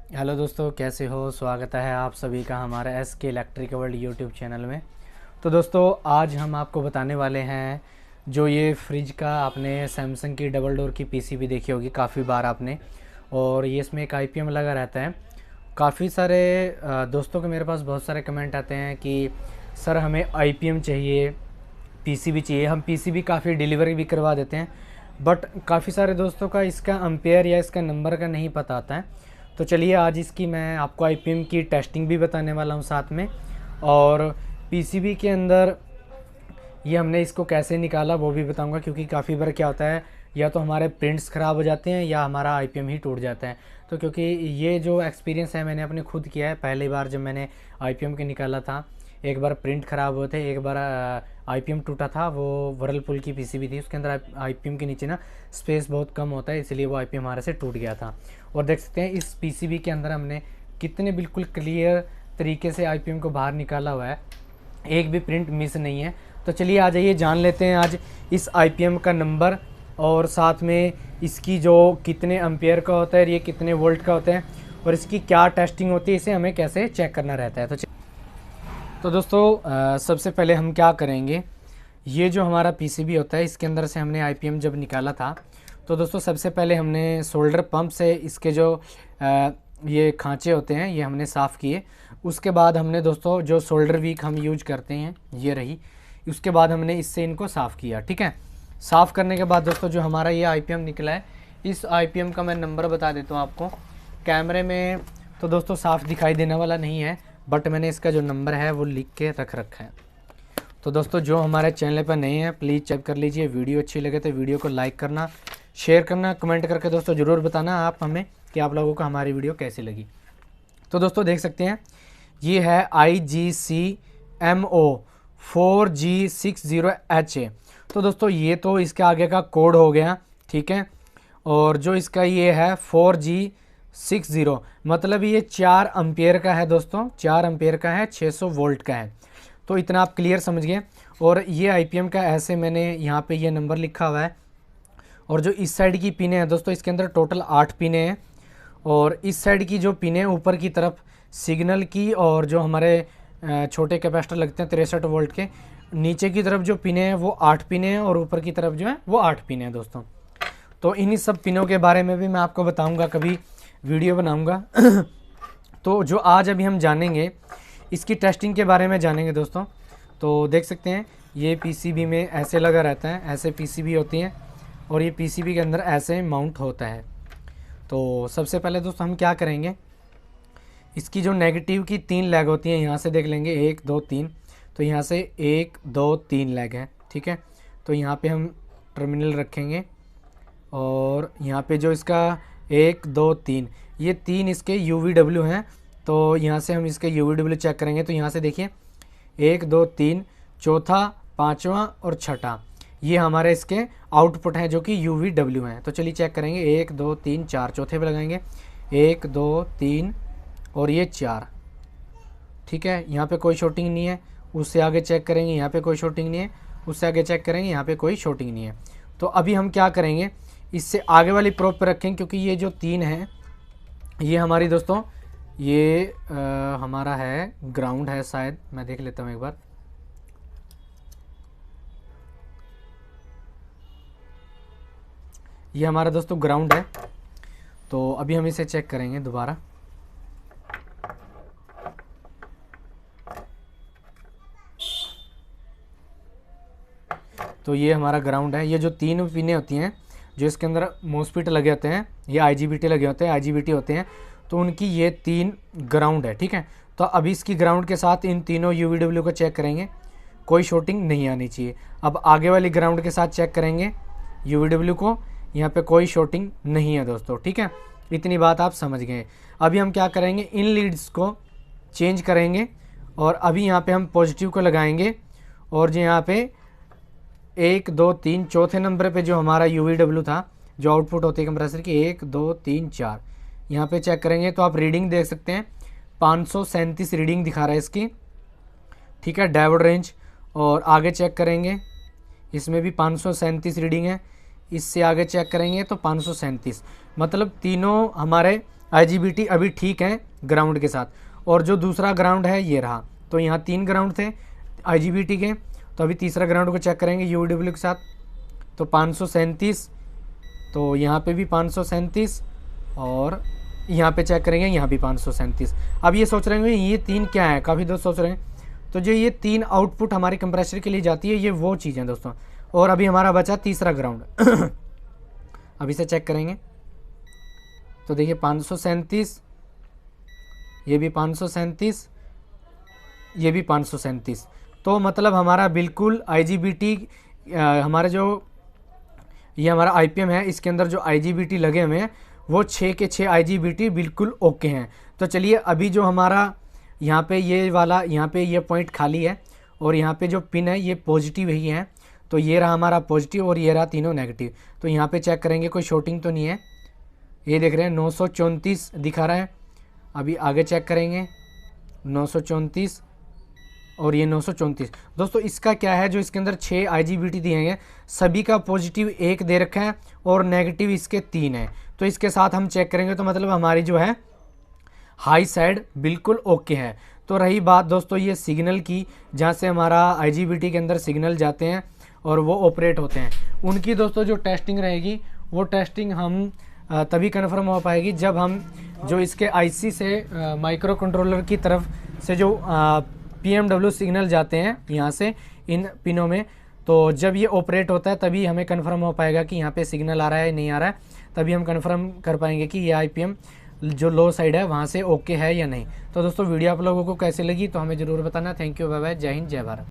Hello दोस्तों, कैसे हो। स्वागत है आप सभी का हमारे SK electric world YouTube channel में। तो दोस्तों, आज हम आपको बताने वाले हैं जो ये फ्रिज का आपने सैमसंग की डबल डोर की पीसीबी देखी होगी काफ़ी बार आपने, और ये इसमें एक IPM लगा रहता है। काफ़ी सारे दोस्तों के मेरे पास बहुत सारे कमेंट आते हैं कि सर हमें IPM चाहिए, पीसीबी चाहिए। हम पीसीबी काफ़ी डिलीवरी भी करवा देते हैं, बट काफ़ी सारे दोस्तों का इसका एम्पेयर या इसका नंबर का नहीं पता आता है। तो चलिए आज इसकी मैं आपको IPM की टेस्टिंग भी बताने वाला हूँ साथ में, और पीसीबी के अंदर ये हमने इसको कैसे निकाला वो भी बताऊंगा, क्योंकि काफ़ी बार क्या होता है, या तो हमारे प्रिंट्स ख़राब हो जाते हैं या हमारा IPM ही टूट जाता है। तो क्योंकि ये जो एक्सपीरियंस है मैंने अपने खुद किया है। पहली बार जब मैंने IPM के निकाला था, एक बार प्रिंट ख़राब हुए थे, एक बार IPM टूटा था। वो वर्लपुल की पीसीबी थी, उसके अंदर IPM के नीचे ना स्पेस बहुत कम होता है, इसलिए वो IPM हमारे से टूट गया था। और देख सकते हैं इस पीसीबी के अंदर हमने कितने बिल्कुल क्लियर तरीके से IPM को बाहर निकाला हुआ है, एक भी प्रिंट मिस नहीं है। तो चलिए आ जाइए जान लेते हैं आज इस IPM का नंबर, और साथ में इसकी जो कितने एम्पेयर का होता है, ये कितने वोल्ट का होता है, और इसकी क्या टेस्टिंग होती है, इसे हमें कैसे चेक करना रहता है। तो दोस्तों सबसे पहले हम क्या करेंगे, ये जो हमारा पीसीबी होता है इसके अंदर से हमने IPM जब निकाला था, तो दोस्तों सबसे पहले हमने सोल्डर पंप से इसके जो ये खांचे होते हैं ये हमने साफ़ किए। उसके बाद हमने दोस्तों जो सोल्डर वीक हम यूज करते हैं ये रही, उसके बाद हमने इससे इनको साफ़ किया। ठीक है, साफ़ करने के बाद दोस्तों जो हमारा ये IPM निकला है, इस IPM का मैं नंबर बता देता हूँ आपको। कैमरे में तो दोस्तों साफ़ दिखाई देने वाला नहीं है, बट मैंने इसका जो नंबर है वो लिख के रख रखा है। तो दोस्तों जो हमारे चैनल पर नए हैं प्लीज़ चेक कर लीजिए। वीडियो अच्छी लगे तो वीडियो को लाइक करना, शेयर करना, कमेंट करके दोस्तों ज़रूर बताना आप हमें कि आप लोगों को हमारी वीडियो कैसी लगी। तो दोस्तों देख सकते हैं ये है IGCMO 4G60HA। तो दोस्तों ये तो इसके आगे का कोड हो गया, ठीक है। और जो इसका ये है 4G60, मतलब ये 4 एम्पेयर का है दोस्तों, 4 एम्पेयर का है, 600 वोल्ट का है। तो इतना आप क्लियर समझ गए। और ये IPM का ऐसे मैंने यहाँ पे ये नंबर लिखा हुआ है। और जो इस साइड की पिने हैं दोस्तों, इसके अंदर टोटल 8 पिने हैं, और इस साइड की जो पिने हैं ऊपर की तरफ सिग्नल की, और जो हमारे छोटे कैपेसिटर लगते हैं 63 वोल्ट के, नीचे की तरफ जो पिने हैं वो 8 पिने हैं, और ऊपर की तरफ जो है वो 8 पिने हैं दोस्तों। तो इन्हीं सब पिनों के बारे में भी मैं आपको बताऊंगा, कभी वीडियो बनाऊंगा। तो जो आज अभी हम जानेंगे इसकी टेस्टिंग के बारे में जानेंगे दोस्तों। तो देख सकते हैं ये पीसीबी में ऐसे लगा रहता है, ऐसे पीसीबी होती हैं, और ये पीसीबी के अंदर ऐसे माउंट होता है। तो सबसे पहले दोस्तों हम क्या करेंगे, इसकी जो नेगेटिव की 3 लेग होती हैं, यहाँ से देख लेंगे 1 2 3। तो यहाँ से 1 2 3 लेग है, ठीक है। तो यहाँ पे हम टर्मिनल रखेंगे, और यहाँ पे जो इसका 1 2 3, ये 3 इसके UVW हैं। तो यहाँ से हम इसके UVW चेक करेंगे। तो यहाँ से देखिए 1 2 3, चौथा, पाँचवा और छठा, ये हमारे इसके आउटपुट हैं जो कि UVW हैं। तो चलिए चेक करेंगे, 1 2 3 4, चौथे पे लगाएंगे 1 2 3 और ये 4, ठीक है। यहाँ पे कोई शॉर्टिंग नहीं है। उससे आगे चेक करेंगे, यहाँ पे कोई शॉर्टिंग नहीं है। उससे आगे चेक करेंगे, यहाँ पे कोई शॉर्टिंग नहीं है। तो अभी हम क्या करेंगे, इससे आगे वाली प्रोब पर रखेंगे, क्योंकि ये जो 3 है ये हमारी दोस्तों ये हमारा है ग्राउंड है शायद, मैं देख लेता हूँ एक बार। ये हमारा दोस्तों ग्राउंड है। तो अभी हम इसे चेक करेंगे दोबारा। तो ये हमारा ग्राउंड है। ये जो 3 पिने होती हैं जो इसके अंदर मोस्फेट लगे होते हैं, ये IGBT लगे होते हैं, IGBT होते हैं, तो उनकी ये 3 ग्राउंड है, ठीक है। तो अभी इसकी ग्राउंड के साथ इन तीनों UVW को चेक करेंगे, कोई शॉर्टिंग नहीं आनी चाहिए। अब आगे वाली ग्राउंड के साथ चेक करेंगे UVW को, यहाँ पे कोई शॉर्टिंग नहीं है दोस्तों, ठीक है। इतनी बात आप समझ गए। अभी हम क्या करेंगे, इन लीड्स को चेंज करेंगे, और अभी यहाँ पे हम पॉजिटिव को लगाएंगे, और जो यहाँ पे 1 2 3 चौथे नंबर पे जो हमारा UVW था, जो आउटपुट होती है कंप्रेसर की, 1 2 3 4, यहाँ पे चेक करेंगे तो आप रीडिंग देख सकते हैं 537 रीडिंग दिखा रहा है इसकी, ठीक है, डायोड रेंज। और आगे चेक करेंगे, इसमें भी 537 रीडिंग है। इससे आगे चेक करेंगे तो 537, मतलब तीनों हमारे IGBT अभी ठीक है ग्राउंड के साथ, और जो दूसरा ग्राउंड है ये रहा। तो यहाँ 3 ग्राउंड थे IGBT के, तो अभी तीसरा ग्राउंड को चेक करेंगे UVW के साथ, तो 537, तो यहाँ पे भी 537, और यहाँ पे चेक करेंगे यहाँ भी 537। अब ये सोच रहे होंगे ये 3 क्या है, काफ़ी दोस्त सोच रहे हैं। तो जो ये 3 आउटपुट हमारे कंप्रेसर के लिए जाती है, ये वो चीज़ है दोस्तों। और अभी हमारा बचा तीसरा ग्राउंड अभी से चेक करेंगे तो देखिए 537, ये भी 537, ये भी 537। तो मतलब हमारा बिल्कुल IGBT हमारा जो ये हमारा IPM है, इसके अंदर जो IGBT लगे हुए हैं वो 6 के 6 IGBT बिल्कुल ओके हैं। तो चलिए अभी जो हमारा यहाँ पे ये वाला, यहाँ पे ये पॉइंट खाली है और यहाँ पे जो पिन है ये पॉजिटिव ही है। तो ये रहा हमारा पॉजिटिव और ये रहा तीनों नेगेटिव। तो यहाँ पे चेक करेंगे कोई शॉर्टिंग तो नहीं है। ये देख रहे हैं 934 दिखा रहा है। अभी आगे चेक करेंगे 934 और ये 934। दोस्तों इसका क्या है, जो इसके अंदर 6 IGBT दिए हैं, सभी का पॉजिटिव 1 दे रखा है और नेगेटिव इसके 3 है। तो इसके साथ हम चेक करेंगे तो मतलब हमारी जो है हाई साइड बिल्कुल ओके है। तो रही बात दोस्तों ये सिग्नल की, जहाँ से हमारा IGBT के अंदर सिग्नल जाते हैं और वो ऑपरेट होते हैं, उनकी दोस्तों जो टेस्टिंग रहेगी वो टेस्टिंग हम तभी कन्फर्म हो पाएगी जब हम जो इसके IC से माइक्रो कंट्रोलर की तरफ से जो PMW सिग्नल जाते हैं यहाँ से इन पिनों में, तो जब ये ऑपरेट होता है तभी हमें कंफर्म हो पाएगा कि यहाँ पे सिग्नल आ रहा है नहीं आ रहा है। तभी हम कंफर्म कर पाएंगे कि ये IPM जो लो साइड है वहाँ से ओके है या नहीं। तो दोस्तों वीडियो आप लोगों को कैसे लगी तो हमें ज़रूर बताना। थैंक यू, बाय बाय, जय हिंद, जय भारत।